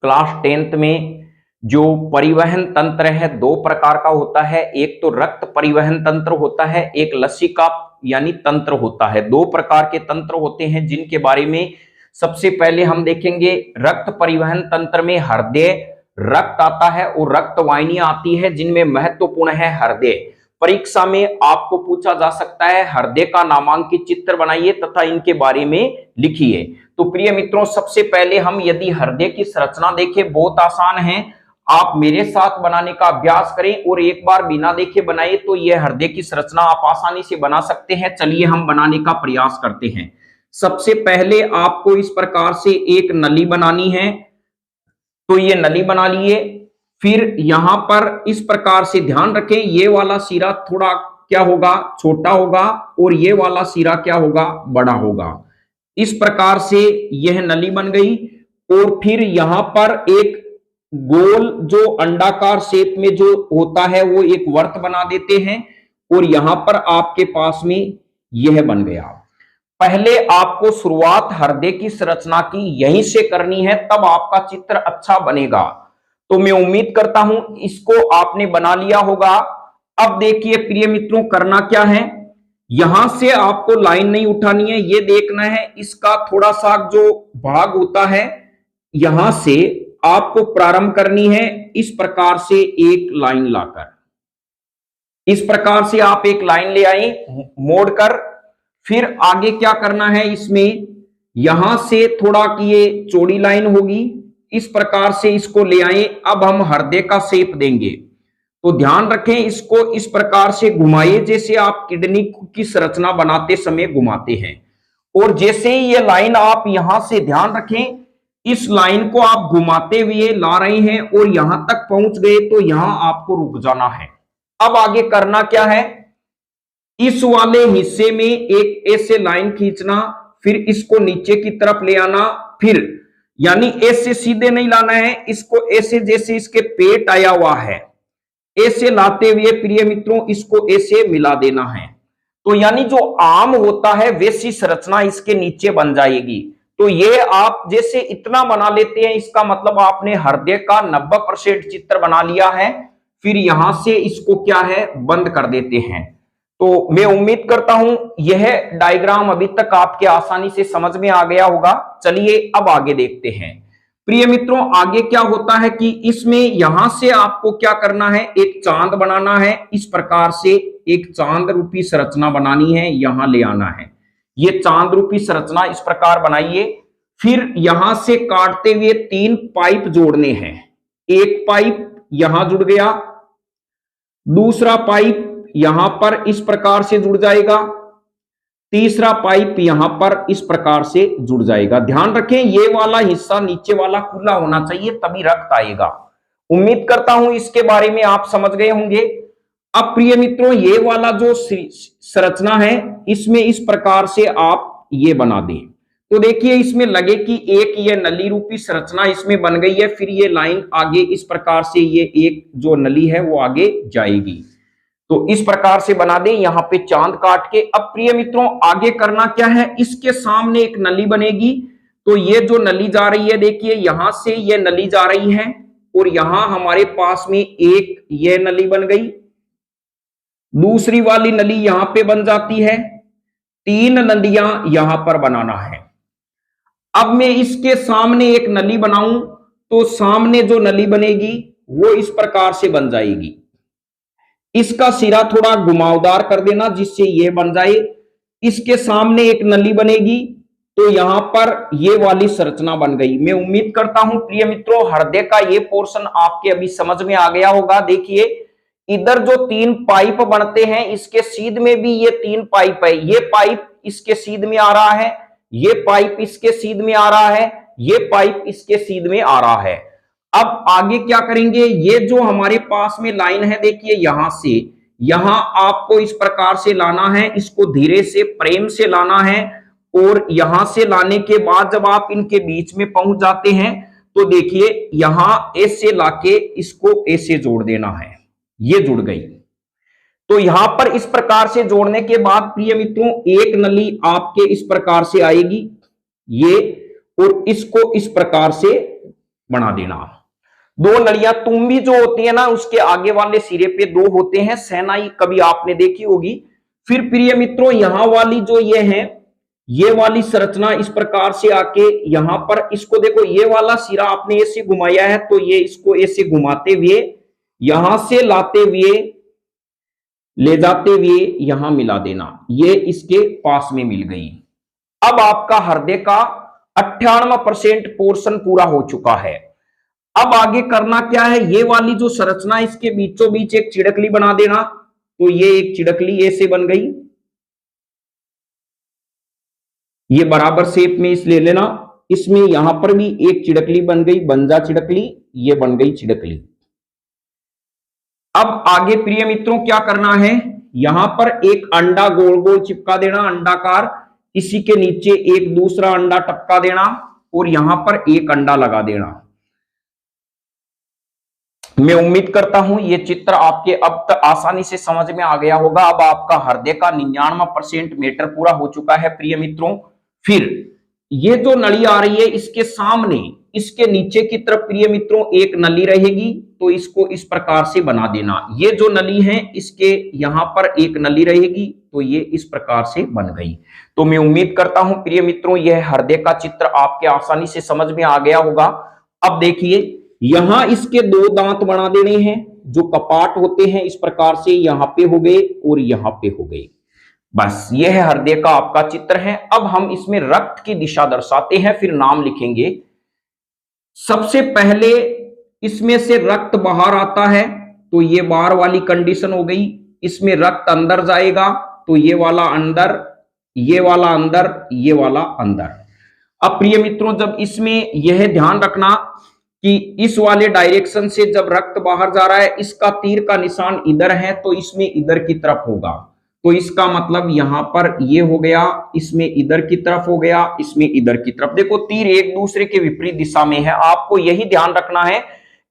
Class 10th में जो परिवहन तंत्र है दो प्रकार का होता है। एक तो रक्त परिवहन तंत्र होता है, एक लसिका यानी तंत्र होता है। दो प्रकार के तंत्र होते हैं जिनके बारे में सबसे पहले हम देखेंगे। रक्त परिवहन तंत्र में हृदय, रक्त आता है और रक्त वाहिनियां आती है जिनमें महत्वपूर्ण है हृदय। परीक्षा में आपको पूछा जा सकता है हृदय का नामांकित चित्र बनाइए तथा इनके बारे में लिखिए। तो प्रिय मित्रों, सबसे पहले हम यदि हृदय की संरचना देखें, बहुत आसान है। आप मेरे साथ बनाने का अभ्यास करें और एक बार बिना देखे बनाए तो यह हृदय की संरचना आप आसानी से बना सकते हैं। चलिए हम बनाने का प्रयास करते हैं। सबसे पहले आपको इस प्रकार से एक नली बनानी है, तो ये नली बना लिए। फिर यहां पर इस प्रकार से ध्यान रखें, ये वाला सिरा थोड़ा क्या होगा, छोटा होगा और ये वाला सिरा क्या होगा, बड़ा होगा। इस प्रकार से यह नली बन गई। और फिर यहां पर एक गोल जो अंडाकार शेप में जो होता है वो एक वर्त बना देते हैं और यहां पर आपके पास में यह बन गया। पहले आपको शुरुआत हृदय की संरचना की यहीं से करनी है, तब आपका चित्र अच्छा बनेगा। तो मैं उम्मीद करता हूं इसको आपने बना लिया होगा। अब देखिए प्रिय मित्रों, करना क्या है, यहां से आपको लाइन नहीं उठानी है, ये देखना है इसका थोड़ा सा जो भाग होता है यहां से आपको प्रारंभ करनी है। इस प्रकार से एक लाइन लाकर, इस प्रकार से आप एक लाइन ले आए मोड़कर। फिर आगे क्या करना है, इसमें यहां से थोड़ा की ये चौड़ी लाइन होगी, इस प्रकार से इसको ले आए। अब हम हृदय का शेप देंगे, तो ध्यान रखें इसको इस प्रकार से घुमाइए जैसे आप किडनी की संरचना बनाते समय घुमाते हैं। और जैसे ही ये लाइन आप यहां से, ध्यान रखें इस लाइन को आप घुमाते हुए ला रहे हैं और यहां तक पहुंच गए तो यहां आपको रुक जाना है। अब आगे करना क्या है, इस वाले हिस्से में एक ऐसे लाइन खींचना, फिर इसको नीचे की तरफ ले आना। फिर यानी ऐसे सीधे नहीं लाना है, इसको ऐसे जैसे इसके पेट आया हुआ है ऐसे लाते हुए प्रिय मित्रों इसको ऐसे मिला देना है। तो यानी जो आम होता है वैसी संरचना इसके नीचे बन जाएगी। तो ये आप जैसे इतना बना लेते हैं, इसका मतलब आपने हृदय का 90% चित्र बना लिया है। फिर यहां से इसको क्या है, बंद कर देते हैं। तो मैं उम्मीद करता हूं यह डायग्राम अभी तक आपके आसानी से समझ में आ गया होगा। चलिए अब आगे देखते हैं। प्रिय मित्रों, आगे क्या होता है कि इसमें यहां से आपको क्या करना है, एक चांद बनाना है। इस प्रकार से एक चांद रूपी संरचना बनानी है, यहां ले आना है। ये चांद रूपी संरचना इस प्रकार बनाइए। फिर यहां से काटते हुए 3 पाइप जोड़ने हैं। एक पाइप यहां जुड़ गया, दूसरा पाइप यहां पर इस प्रकार से जुड़ जाएगा, तीसरा पाइप यहां पर इस प्रकार से जुड़ जाएगा। ध्यान रखें ये वाला हिस्सा नीचे वाला खुला होना चाहिए, तभी रक्त आएगा। उम्मीद करता हूं इसके बारे में आप समझ गए होंगे। अब प्रिय मित्रों, ये वाला जो संरचना है इसमें इस प्रकार से आप ये बना दें, तो देखिए इसमें लगे कि एक ये नली रूपी संरचना इसमें बन गई है। फिर ये लाइन आगे इस प्रकार से ये एक जो नली है वो आगे जाएगी। तो इस प्रकार से बना दें यहां पे चांद काट के। अब प्रिय मित्रों आगे करना क्या है, इसके सामने एक नली बनेगी। तो ये जो नली जा रही है, देखिए यहां से ये नली जा रही है और यहां हमारे पास में एक ये नली बन गई, दूसरी वाली नली यहां पे बन जाती है, 3 नलियां यहां पर बनाना है। अब मैं इसके सामने एक नली बनाऊं तो सामने जो नली बनेगी वो इस प्रकार से बन जाएगी। इसका सिरा थोड़ा घुमावदार कर देना जिससे ये बन जाए। इसके सामने एक नली बनेगी तो यहां पर ये वाली संरचना बन गई। मैं उम्मीद करता हूं प्रिय मित्रों हृदय का ये पोर्शन आपके अभी समझ में आ गया होगा। देखिए इधर जो 3 पाइप बनते हैं इसके सीध में भी ये 3 पाइप है। ये पाइप इसके सीध में आ रहा है, ये पाइप इसके सीध में आ रहा है, ये पाइप इसके सीध में आ रहा है। अब आगे क्या करेंगे, ये जो हमारे पास में लाइन है देखिए यहां से यहां आपको इस प्रकार से लाना है, इसको धीरे से प्रेम से लाना है। और यहां से लाने के बाद जब आप इनके बीच में पहुंच जाते हैं तो देखिए यहां ऐसे लाके इसको ऐसे जोड़ देना है, ये जुड़ गई। तो यहां पर इस प्रकार से जोड़ने के बाद प्रिय मित्रों एक नली आपके इस प्रकार से आएगी ये, और इसको इस प्रकार से बना देना। दो नलियां तुम्बी जो होती है ना, उसके आगे वाले सिरे पे दो होते हैं, शहनाई कभी आपने देखी होगी। फिर प्रिय मित्रों, यहां वाली जो ये है, ये वाली संरचना इस प्रकार से आके यहां पर, इसको देखो, ये वाला सिरा आपने ऐसे घुमाया है, तो ये इसको ऐसे घुमाते हुए यहां से लाते हुए ले जाते हुए यहां मिला देना, ये इसके पास में मिल गई। अब आपका हृदय का 98% पोर्शन पूरा हो चुका है। अब आगे करना क्या है, ये वाली जो संरचना, इसके बीचों बीच एक चिड़कली बना देना। तो ये एक चिड़कली ऐसे बन गई, ये बराबर शेप में इस ले लेना। इसमें यहां पर भी एक चिड़कली बन गई, बंजा चिड़कली, ये बन गई चिड़कली। अब आगे प्रिय मित्रों क्या करना है, यहां पर एक अंडा गोल गोल चिपका देना, अंडाकार। इसी के नीचे एक दूसरा अंडा टपका देना और यहां पर एक अंडा लगा देना। मैं उम्मीद करता हूं ये चित्र आपके अब तक आसानी से समझ में आ गया होगा। अब आपका हृदय का 99% मैटर पूरा हो चुका है प्रिय मित्रों। फिर ये जो नली आ रही है, इसके सामने, इसके नीचे की तरफ प्रिय मित्रों एक नली रहेगी, तो इसको इस प्रकार से बना देना। ये जो नली है, इसके यहां पर एक नली रहेगी, तो ये इस प्रकार से बन गई। तो मैं उम्मीद करता हूं प्रिय मित्रों, यह हृदय का चित्र आपके आसानी से समझ में आ गया होगा। अब देखिए, यहां इसके दो दांत बना देने हैं, जो कपाट होते हैं, इस प्रकार से यहां पे हो गए और यहां पे हो गए। बस यह है हृदय का आपका चित्र है। अब हम इसमें रक्त की दिशा दर्शाते हैं, फिर नाम लिखेंगे। सबसे पहले इसमें से रक्त बाहर आता है, तो ये बाहर वाली कंडीशन हो गई। इसमें रक्त अंदर जाएगा, तो ये वाला अंदर, ये वाला अंदर, ये वाला अंदर। अब प्रिय मित्रों, जब इसमें यह ध्यान रखना कि इस वाले डायरेक्शन से जब रक्त बाहर जा रहा है, इसका तीर का निशान इधर है, तो इसमें इधर की तरफ होगा। तो इसका मतलब यहां पर ये हो गया, इसमें इधर की तरफ हो गया, इसमें इधर की तरफ। देखो, तीर एक दूसरे के विपरीत दिशा में है, आपको यही ध्यान रखना है।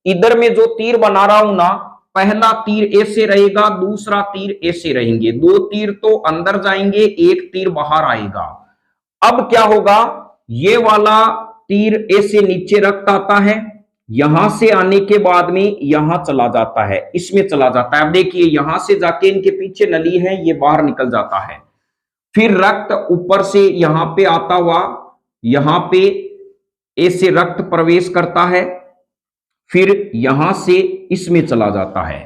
इधर में जो तीर बना रहा हूं ना, पहला तीर ऐसे रहेगा, दूसरा तीर ऐसे रहेंगे। दो तीर तो अंदर जाएंगे, एक तीर बाहर आएगा। अब क्या होगा, ये वाला तीर ऐसे नीचे रक्त आता है, यहां से आने के बाद में यहां चला जाता है, इसमें चला जाता है। अब देखिए, यहां से जाके इनके पीछे नली है, ये बाहर निकल जाता है। फिर रक्त ऊपर से यहां पे आता हुआ, यहां पे ऐसे रक्त प्रवेश करता है, फिर यहां से इसमें चला जाता है।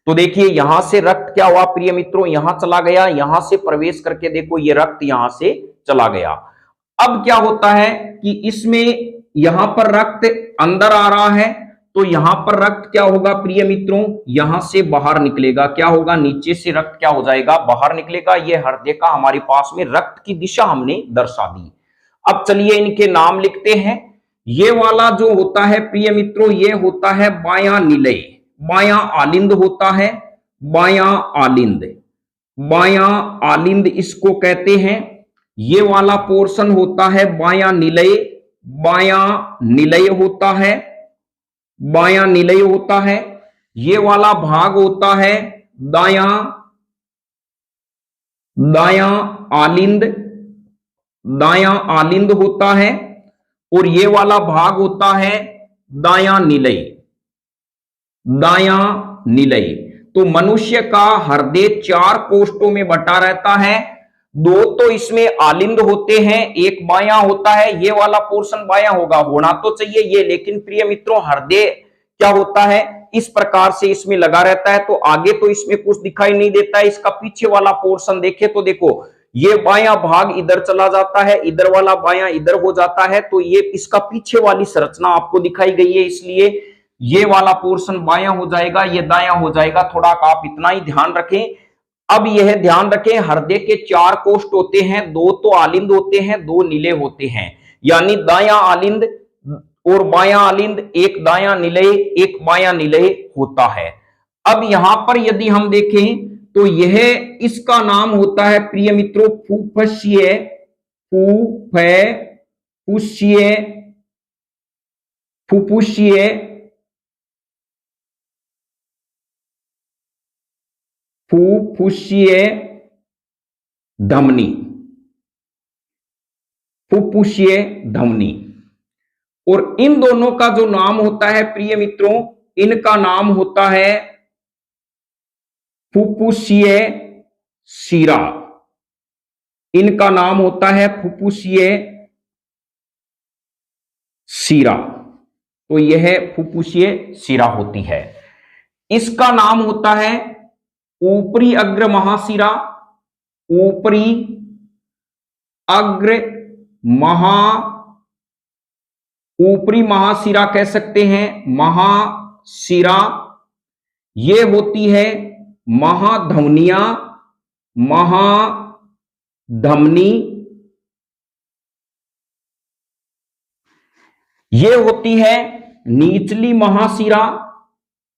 तो देखिए, यहां से रक्त क्या हुआ प्रिय मित्रों, यहां चला गया, यहां से प्रवेश करके देखो, ये रक्त यहां से चला गया। अब क्या होता है कि इसमें यहां पर रक्त अंदर आ रहा है, तो यहां पर रक्त क्या होगा प्रिय मित्रों, यहां से बाहर निकलेगा। क्या होगा, नीचे से रक्त क्या हो जाएगा, बाहर निकलेगा। यह हृदय का हमारे पास में रक्त की दिशा हमने दर्शा दी। अब चलिए इनके नाम लिखते हैं। ये वाला जो होता है प्रिय मित्रों, ये होता है बायां निलय, बायां आलिंद होता है, बायां आलिंद, बायां आलिंद इसको कहते हैं। ये वाला पोर्शन होता है बायां निलय, बायां निलय होता है, बायां निलय होता है। ये वाला भाग होता है दायां, दायां आलिंद, दायां आलिंद होता है। और ये वाला भाग होता है दायां निलय, दायां निलय। तो मनुष्य का हृदय 4 कोष्ठों में बटा रहता है। 2 तो इसमें आलिंद होते हैं, एक बायां होता है। ये वाला पोर्शन बायां होगा, होना तो चाहिए ये, लेकिन प्रिय मित्रों, हृदय क्या होता है, इस प्रकार से इसमें लगा रहता है। तो आगे तो इसमें कुछ दिखाई नहीं देता है। इसका पीछे वाला पोर्शन देखे तो देखो, ये बायां भाग इधर चला जाता है, इधर वाला बायां इधर हो जाता है। तो ये इसका पीछे वाली संरचना आपको दिखाई गई है, इसलिए ये वाला पोर्शन बायां हो जाएगा, ये दायां हो जाएगा। थोड़ा आप इतना ही ध्यान रखें। अब यह ध्यान रखें, हृदय के 4 कोष्ठ होते हैं, 2 तो आलिंद होते हैं, 2 नीले होते हैं। यानी दायां आलिंद और बायां आलिंद, एक दायां निलय, एक बायां निलय होता है। अब यहां पर यदि हम देखें, तो यह, इसका नाम होता है प्रिय मित्रों फुफ्फुसीय, फुफ्फुसीय, फुफ्फुसीय, फुफ्फुसीय धमनी, फुफ्फुसीय धमनी। और इन दोनों का जो नाम होता है प्रिय मित्रों, इनका नाम होता है फुफ्फुसीय शिरा। इनका नाम होता है फुफ्फुसीय शिरा। तो यह फुफ्फुसीय शिरा होती है। इसका नाम होता है ऊपरी अग्र महाशिरा। ऊपरी अग्र महा ऊपरी महाशिरा कह सकते हैं, महाशिरा। ये होती है महाधमनिया, महाधमनी। ये होती है निचली महाशिरा,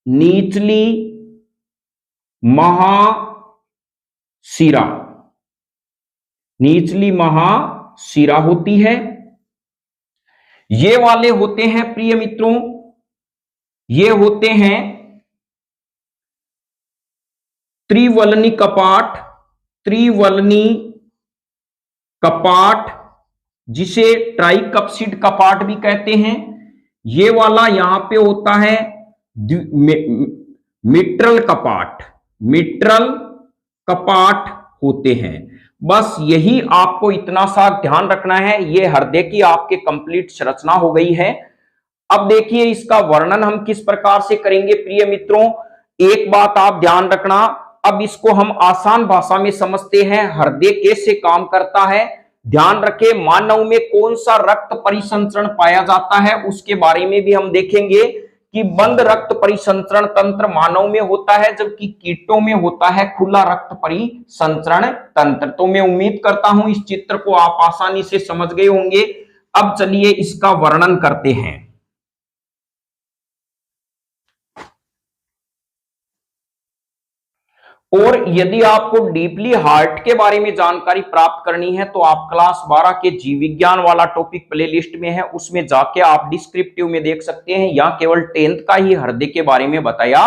निचली महाशिरा। निचली महाशिरा होती है। ये वाले होते हैं प्रिय मित्रों, ये होते हैं त्रिवलनी कपाट। त्रिवलनी कपाट, जिसे ट्राइकप्सिड कपाट भी कहते हैं। ये वाला यहां पे होता है मिट्रल कपाट। मिट्रल कपाट होते हैं। बस यही आपको इतना सा ध्यान रखना है। ये हृदय की आपके कंप्लीट संरचना हो गई है। अब देखिए इसका वर्णन हम किस प्रकार से करेंगे प्रिय मित्रों। एक बात आप ध्यान रखना, अब इसको हम आसान भाषा में समझते हैं, हृदय कैसे काम करता है। ध्यान रखें, मानव में कौन सा रक्त परिसंचरण पाया जाता है उसके बारे में भी हम देखेंगे कि बंद रक्त परिसंचरण तंत्र मानव में होता है, जबकि कीटों में होता है खुला रक्त परिसंचरण तंत्र। तो मैं उम्मीद करता हूं इस चित्र को आप आसानी से समझ गए होंगे। अब चलिए इसका वर्णन करते हैं। और यदि आपको डीपली हार्ट के बारे में जानकारी प्राप्त करनी है तो आप क्लास 12 के जीव विज्ञान वाला टॉपिक प्लेलिस्ट में है, उसमें जाके आप डिस्क्रिप्टिव में देख सकते हैं। यहां केवल 10th का ही हृदय के बारे में बताया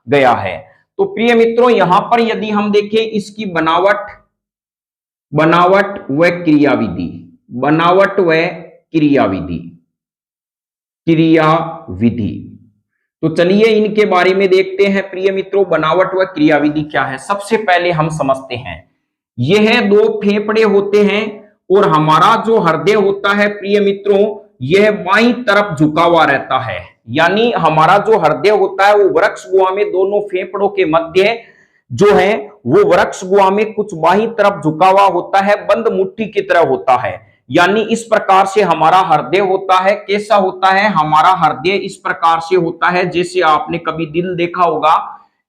गया है। तो प्रिय मित्रों, यहां पर यदि हम देखें इसकी बनावट व क्रियाविधि, बनावट व क्रियाविधि, तो चलिए इनके बारे में देखते हैं प्रिय मित्रों। बनावट व क्रियाविधि क्या है, सबसे पहले हम समझते हैं। यह दो फेफड़े होते हैं और हमारा जो हृदय होता है प्रिय मित्रों, यह बाईं तरफ झुका हुआ रहता है। यानी हमारा जो हृदय होता है वो वृक्ष गुहा में दोनों फेफड़ों के मध्य जो है वो वृक्ष गुहा में कुछ बाईं तरफ झुका हुआ होता है, बंद मुट्ठी की तरह होता है। यानी इस प्रकार से हमारा हृदय होता है। कैसा होता है हमारा हृदय, इस प्रकार से होता है जैसे आपने कभी दिल देखा होगा।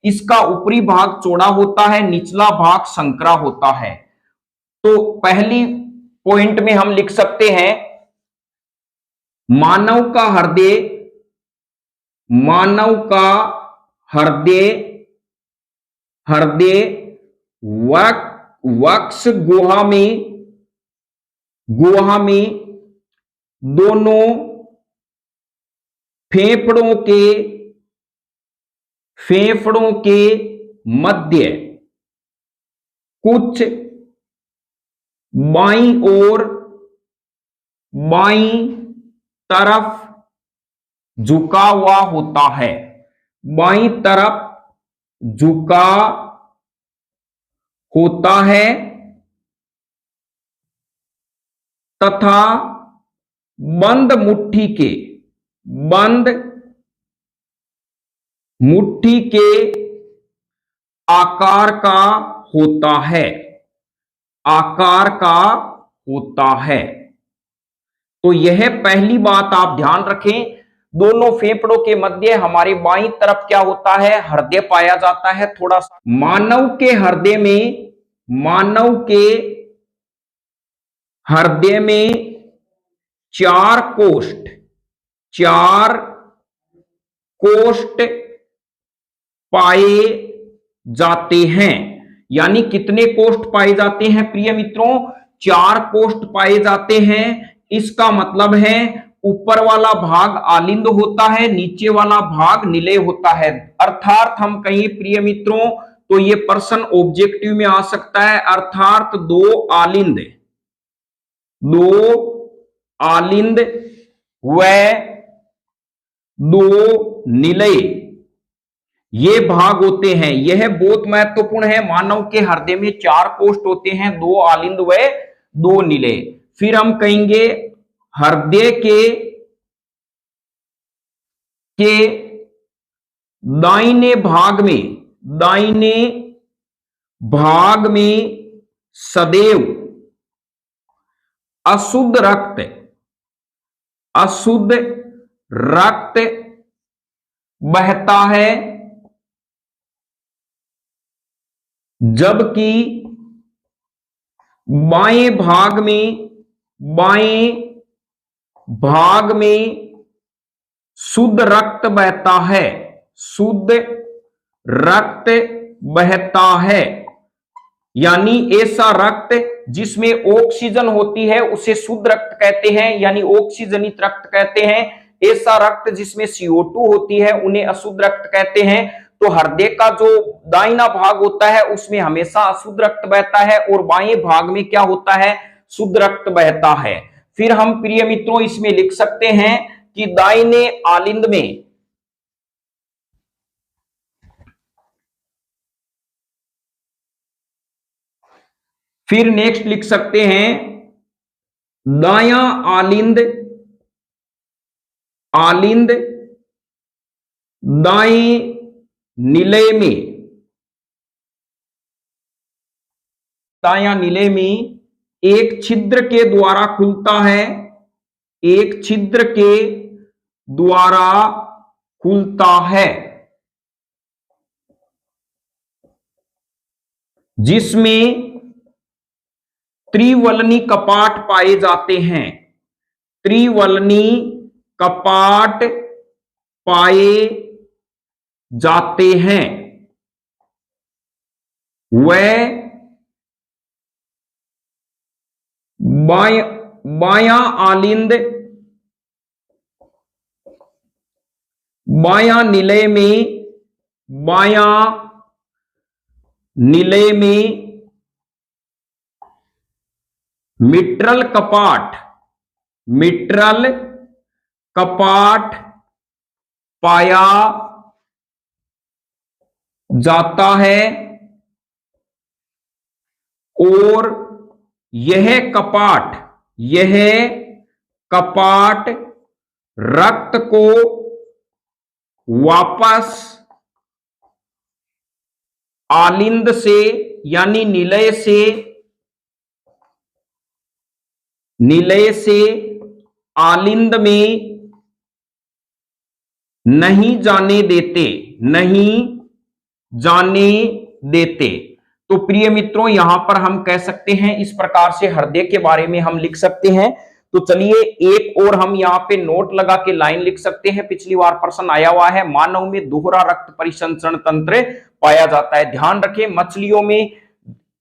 इसका ऊपरी भाग चौड़ा होता है, निचला भाग संकरा होता है। तो पहली पॉइंट में हम लिख सकते हैं मानव का हृदय वक्ष गुहा में दोनों फेफड़ों के मध्य कुछ बाईं तरफ झुका हुआ होता है। बाईं तरफ झुका होता है तथा बंद मुट्ठी के आकार का होता है। तो यह पहली बात आप ध्यान रखें। दोनों फेफड़ों के मध्य हमारे बाईं तरफ क्या होता है, हृदय पाया जाता है। थोड़ा सा मानव के हृदय में चार कोष्ठ पाए जाते हैं। यानी कितने कोष्ठ पाए जाते हैं प्रिय मित्रों, 4 कोष्ठ पाए जाते हैं। इसका मतलब है ऊपर वाला भाग आलिंद होता है, नीचे वाला भाग निलय होता है। अर्थात हम कहीं प्रिय मित्रों तो ये प्रश्न ऑब्जेक्टिव में आ सकता है। अर्थात दो आलिंद व दो निलय, ये भाग होते हैं। यह बहुत महत्वपूर्ण है। मानव के हृदय में 4 कोष्ठ होते हैं, 2 आलिंद व 2 निलय। फिर हम कहेंगे हृदय के दाहिने भाग में सदैव अशुद्ध रक्त बहता है, जबकि बाएं भाग में शुद्ध रक्त बहता है, शुद्ध रक्त बहता है। यानी ऐसा रक्त जिसमें ऑक्सीजन होती है उसे शुद्ध रक्त कहते हैं, यानी ऑक्सीजनित रक्त कहते हैं। ऐसा रक्त जिसमें CO2 होती है उन्हें अशुद्ध रक्त कहते हैं। तो हृदय का जो दाहिना भाग होता है उसमें हमेशा अशुद्ध रक्त बहता है और बाएं भाग में क्या होता है, शुद्ध रक्त बहता है। फिर हम प्रिय मित्रों इसमें लिख सकते हैं कि दाहिने आलिंद में फिर नेक्स्ट लिख सकते हैं दायां आलिंद दाएं निलय में, दायां निलय में एक छिद्र के द्वारा खुलता है, एक छिद्र के द्वारा खुलता है, जिसमें त्रिवलनी कपाट पाए जाते हैं, त्रिवलनी कपाट पाए जाते हैं। वह बायां निलय में मिट्रल कपाट पाया जाता है और यह कपाट रक्त को वापस आलिंद से यानी निलय से आलिंद में नहीं जाने देते। तो प्रिय मित्रों यहां पर हम कह सकते हैं इस प्रकार से हृदय के बारे में हम लिख सकते हैं। तो चलिए एक और हम यहाँ पे नोट लगा के लाइन लिख सकते हैं। पिछली बार प्रश्न आया हुआ है, मानव में दोहरा रक्त परिसंचरण तंत्र पाया जाता है। ध्यान रखें मछलियों में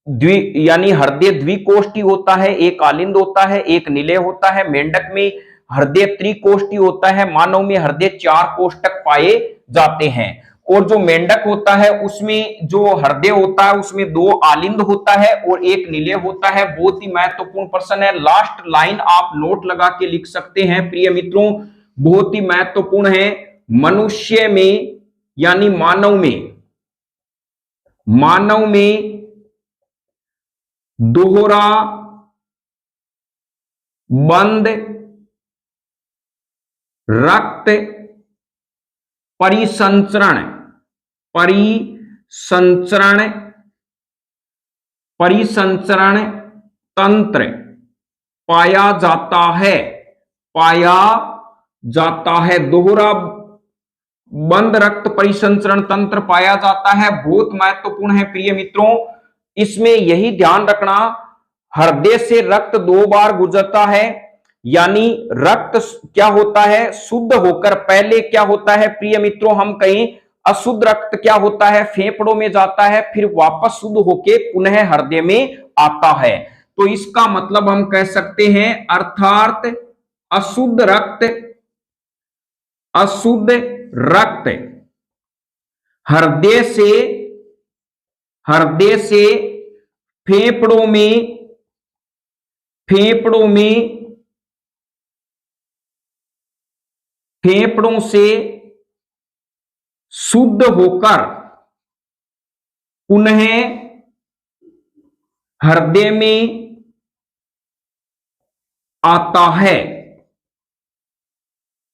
यानी हृदय द्विकोष्ठी होता है, एक आलिंद होता है, एक निलय होता है। मेंढक में हृदय त्रिकोष्ठी होता है। मानव में हृदय 4 कोष्ठक पाए जाते हैं। और जो मेंढक होता है उसमें जो हृदय होता है उसमें 2 आलिंद होता है और एक निलय होता है। बहुत ही महत्वपूर्ण प्रश्न है। लास्ट लाइन आप नोट लगा के लिख सकते हैं प्रिय मित्रों, बहुत ही महत्वपूर्ण है। मनुष्य में यानी मानव में दोहरा बंद रक्त परिसंचरण तंत्र पाया जाता है। दोहरा बंद रक्त परिसंचरण तंत्र पाया जाता है, बहुत महत्वपूर्ण है प्रिय मित्रों। इसमें यही ध्यान रखना, हृदय से रक्त 2 बार गुजरता है, यानी रक्त क्या होता है, शुद्ध होकर पहले क्या होता है प्रिय मित्रों, हम कहें अशुद्ध रक्त क्या होता है, फेफड़ों में जाता है, फिर वापस शुद्ध होके पुनः हृदय में आता है। तो इसका मतलब हम कह सकते हैं अर्थात अशुद्ध रक्त हृदय से फेफड़ों में, फेफड़ों से शुद्ध होकर पुनः हृदय में आता है।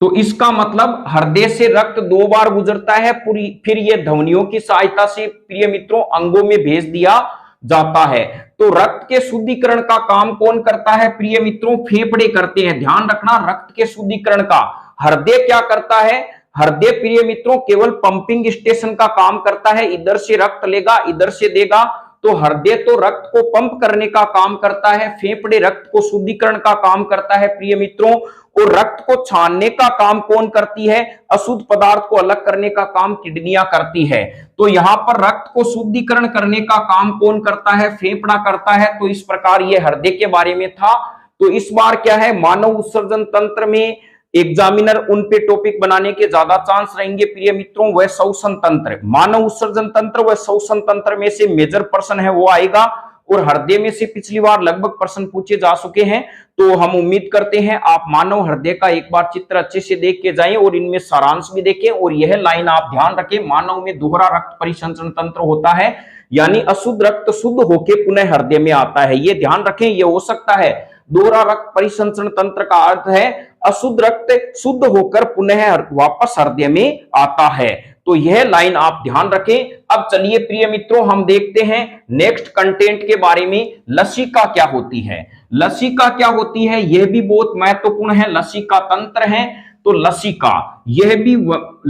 तो इसका मतलब हृदय से रक्त 2 बार गुजरता है, फिर यह ध्वनियों की सहायता से प्रिय मित्रों अंगों में भेज दिया जाता है। तो रक्त के शुद्धिकरण का काम कौन करता है प्रिय मित्रों? फेफड़े करते हैं। ध्यान रखना, रक्त के शुद्धिकरण का हृदय क्या करता है? हृदय प्रिय मित्रों केवल पंपिंग स्टेशन का काम करता है, इधर से रक्त लेगा इधर से देगा। तो हृदय तो रक्त को पंप करने का काम करता है, फेफड़े रक्त को शुद्धिकरण का काम करता है प्रिय मित्रों। और रक्त को छानने का काम कौन करती है? अशुद्ध पदार्थ को अलग करने का काम किडनियां करती है। तो यहां पर रक्त को शुद्धिकरण करने का काम कौन करता है? फेफड़ा करता है। तो इस प्रकार यह हृदय के बारे में था। तो इस बार क्या है, मानव उत्सर्जन तंत्र में एग्जामिनर उन पे टॉपिक बनाने के ज्यादा चांस रहेंगे प्रिय मित्रों, वह श्वसन तंत्र। मानव उत्सर्जन तंत्र व श्वसन तंत्र में से मेजर प्रश्न है वो आएगा। और हृदय में से पिछली बार लगभग प्रश्न पूछे जा चुके हैं। तो हम उम्मीद करते हैं आप मानव हृदय का एक बार चित्र अच्छे से देख के जाएं और इनमें सारांश भी देखें। और यह लाइन आप ध्यान रखें, मानव में दोहरा रक्त परिसंचरण तंत्र होता है, यानी अशुद्ध रक्त शुद्ध होकर पुनः हृदय में आता है। ये ध्यान रखें, यह हो सकता है दोहरा रक्त परिसंचरण तंत्र का अर्थ है अशुद्ध रक्त शुद्ध होकर पुनः वापस हृदय में आता है। तो यह लाइन आप ध्यान रखें। अब चलिए प्रिय मित्रों हम देखते हैं नेक्स्ट कंटेंट के बारे में, लसिका क्या होती है। लसिका क्या होती है यह भी बहुत महत्वपूर्ण है, लसिका तंत्र है। तो लसिका, यह भी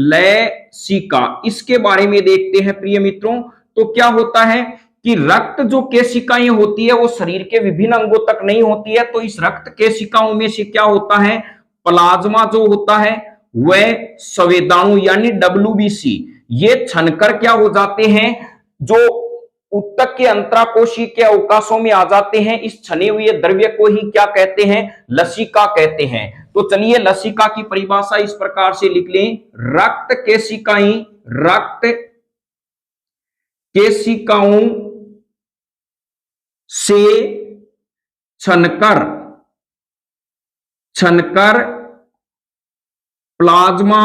लसिका, इसके बारे में देखते हैं प्रिय मित्रों। तो क्या होता है कि रक्त जो केशिकाएं होती है वो शरीर के विभिन्न अंगों तक नहीं होती है। तो इस रक्त केशिकाओं में से क्या होता है, प्लाज्मा जो होता है वह संवेदाणु यानी WBC, ये छनकर क्या हो जाते हैं, जो उत्तक के अंतराकोशी के अवकाशों में आ जाते हैं। इस छने हुए द्रव्य को ही क्या कहते हैं, लसिका कहते हैं। तो चलिए लसिका की परिभाषा इस प्रकार से लिख लें, रक्त केशिकाओं से छनकर प्लाज्मा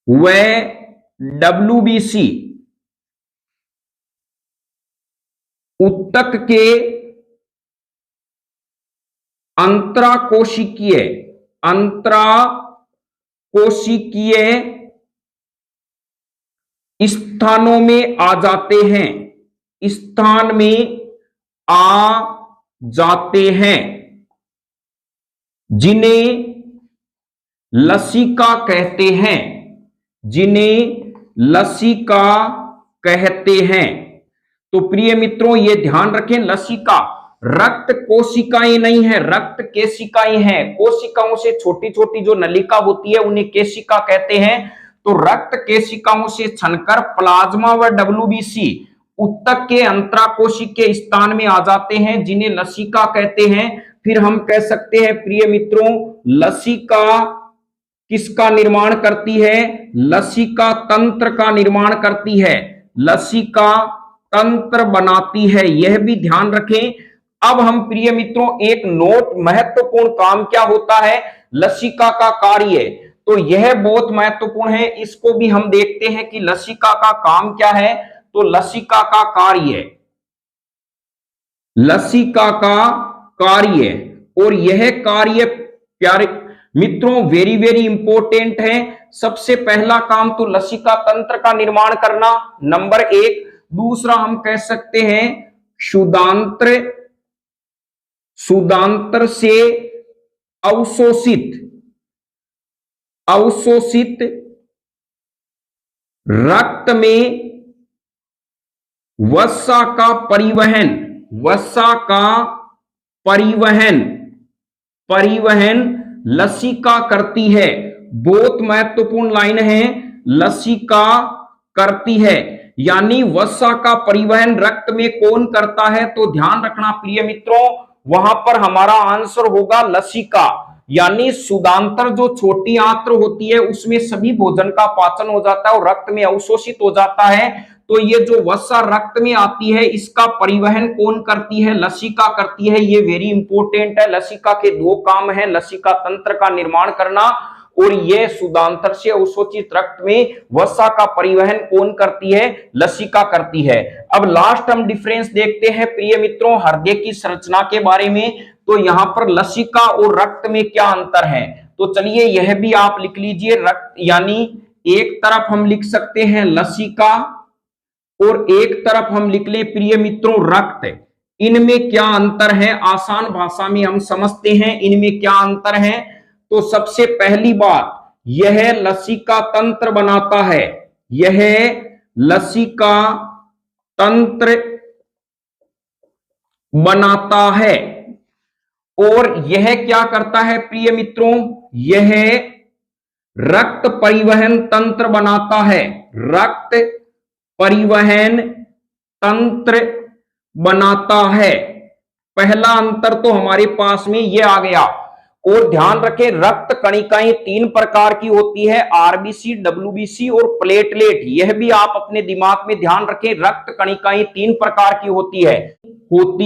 व WBC उत्तक के अंतराकोशिकीय स्थानों में आ जाते हैं, जिन्हें लसिका कहते हैं। तो प्रिय मित्रों ये ध्यान रखें, लसिका रक्त कोशिकाएं नहीं है, रक्त केशिकाएं हैं। कोशिकाओं से छोटी छोटी जो नलिका होती है उन्हें केशिका कहते हैं। तो रक्त केशिकाओं से छनकर प्लाज्मा व WBC उत्तक के अंतराकोशिकीय स्थान में आ जाते हैं, जिन्हें लसिका कहते हैं। फिर हम कह सकते हैं प्रिय मित्रों, लसिका किसका निर्माण करती है, लसिका तंत्र का निर्माण करती है, लसिका तंत्र बनाती है, यह भी ध्यान रखें। अब हम प्रिय मित्रों एक नोट, महत्वपूर्ण काम क्या होता है लसिका का कार्य, तो यह बहुत महत्वपूर्ण है, इसको भी हम देखते हैं कि लसिका का काम क्या है। तो लसिका का कार्य, लसिका का कार्य, और यह कार्य प्यारे मित्रों वेरी वेरी इंपॉर्टेंट है। सबसे पहला काम तो लसिका तंत्र का निर्माण करना, नंबर 1। दूसरा हम कह सकते हैं सुदांत्र से अवशोषित रक्त में वसा का परिवहन लसिका करती है। बहुत महत्वपूर्ण लाइन है, लसिका करती है, यानी वसा का परिवहन रक्त में कौन करता है। तो ध्यान रखना प्रिय मित्रों, वहां पर हमारा आंसर होगा लसिका, यानी सुदांतर जो छोटी आंत्र होती है उसमें सभी भोजन का पाचन हो जाता है और रक्त में अवशोषित हो जाता है। तो ये जो वसा रक्त में आती है इसका परिवहन कौन करती है? लसिका करती है। ये वेरी इंपॉर्टेंट है। लसिका के दो काम है, लसिका तंत्र का निर्माण करना और ये शुद्धांतर से अवशोषित रक्त में वसा का परिवहन कौन करती है? लसिका करती है। अब लास्ट हम डिफरेंस देखते हैं प्रिय मित्रों हृदय की संरचना के बारे में। तो यहां पर लसिका और रक्त में क्या अंतर है? तो चलिए यह भी आप लिख लीजिए। रक्त यानी एक तरफ हम लिख सकते हैं लसिका और एक तरफ हम लिख ले प्रिय मित्रों रक्त। इनमें क्या अंतर है? आसान भाषा में हम समझते हैं इनमें क्या अंतर है। तो सबसे पहली बात, यह लसिका तंत्र बनाता है, यह लसिका तंत्र बनाता है। और यह क्या करता है प्रिय मित्रों? यह रक्त परिवहन तंत्र बनाता है, रक्त परिवहन तंत्र बनाता है। पहला अंतर तो हमारे पास में यह आ गया। और ध्यान रखें रक्त कणिकाएं तीन प्रकार की होती है, आरबीसी, डब्ल्यूबीसी और प्लेटलेट। यह भी आप अपने दिमाग में ध्यान रखें, रक्त कणिकाएं तीन प्रकार की होती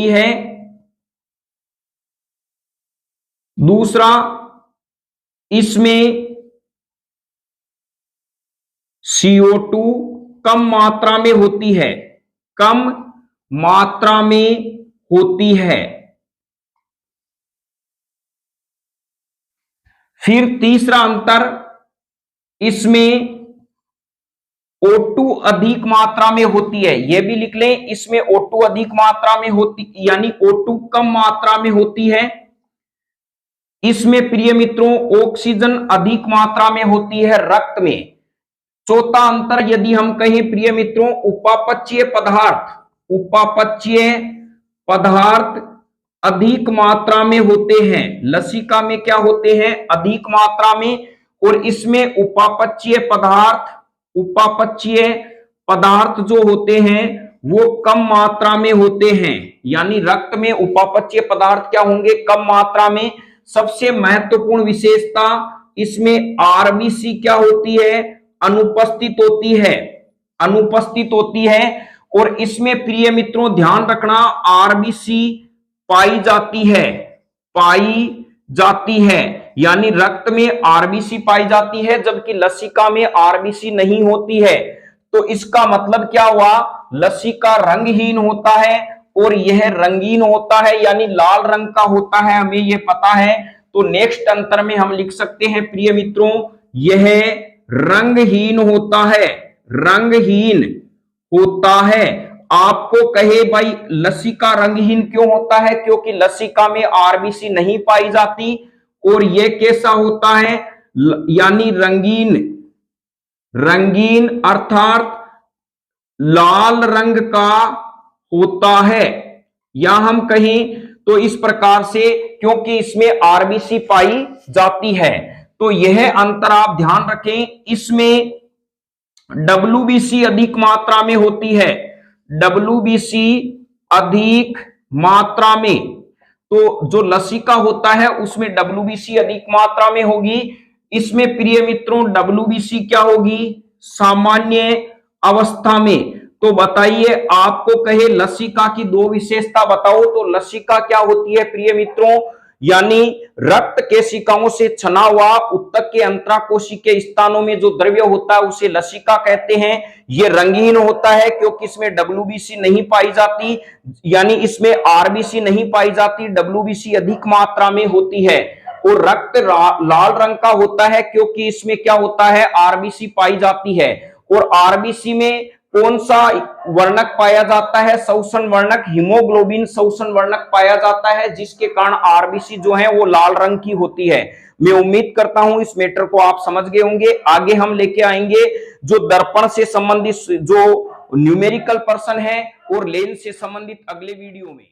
है। दूसरा, इसमें CO2 कम मात्रा में होती है, कम मात्रा में होती है। फिर तीसरा अंतर, इसमें O2 अधिक मात्रा में होती है। यह भी लिख लें, इसमें O2 अधिक मात्रा में होती यानी O2 कम मात्रा में होती है। इसमें प्रिय मित्रों ऑक्सीजन अधिक मात्रा में होती है रक्त में। चौथा अंतर यदि हम कहें प्रिय मित्रों, उपापचयी पदार्थ अधिक मात्रा में होते हैं। लसिका में क्या होते हैं? अधिक मात्रा में। और इसमें उपापचयी पदार्थ जो होते हैं वो कम मात्रा में होते हैं। यानी रक्त में उपापचयी पदार्थ क्या होंगे? कम मात्रा में। सबसे महत्वपूर्ण विशेषता, इसमें आरबीसी क्या होती है? अनुपस्थित होती है। और इसमें प्रिय मित्रों ध्यान रखना, आरबीसी पाई जाती है। यानी रक्त में आरबीसी पाई जाती है जबकि लसिका में आरबीसी नहीं होती है। तो इसका मतलब क्या हुआ? लसिका रंगहीन होता है और यह रंगीन होता है यानी लाल रंग का होता है, हमें यह पता है। तो नेक्स्ट अंतर में हम लिख सकते हैं प्रिय मित्रों, यह रंगहीन होता है। आपको कहे भाई लसिका रंगहीन क्यों होता है? क्योंकि लसिका में आरबीसी नहीं पाई जाती। और यह कैसा होता है? यानी रंगीन अर्थात लाल रंग का होता है। या हम कहें तो इस प्रकार से, क्योंकि इसमें आरबीसी पाई जाती है। तो यह अंतर आप ध्यान रखें। इसमें डब्ल्यूबीसी अधिक मात्रा में होती है, डब्ल्यूबीसी अधिक मात्रा में। तो जो लसिका होता है उसमें डब्ल्यूबीसी अधिक मात्रा में होगी। इसमें प्रिय मित्रों डब्ल्यूबीसी क्या होगी? सामान्य अवस्था में। तो बताइए, आपको कहे लसिका की दो विशेषता बताओ, तो लसिका क्या होती है प्रिय मित्रों? यानी रक्त केशिकाओं से छना हुआ उत्तक के अंतराकोशिकीय स्थानों में जो द्रव्य होता है उसे लसिका कहते हैं। यह रंगीन होता है क्योंकि इसमें डब्ल्यूबीसी नहीं पाई जाती, यानी इसमें आरबीसी नहीं पाई जाती, डब्ल्यूबीसी अधिक मात्रा में होती है। और रक्त लाल रंग का होता है क्योंकि इसमें क्या होता है? आरबीसी पाई जाती है। और आरबीसी में कौन सा वर्णक पाया जाता है? शोषण वर्णक, हीमोग्लोबिन शोषण वर्णक पाया जाता है, जिसके कारण आरबीसी जो है वो लाल रंग की होती है। मैं उम्मीद करता हूं इस मैटर को आप समझ गए होंगे। आगे हम लेके आएंगे जो दर्पण से संबंधित जो न्यूमेरिकल पर्सन है और लेंस से संबंधित अगले वीडियो में।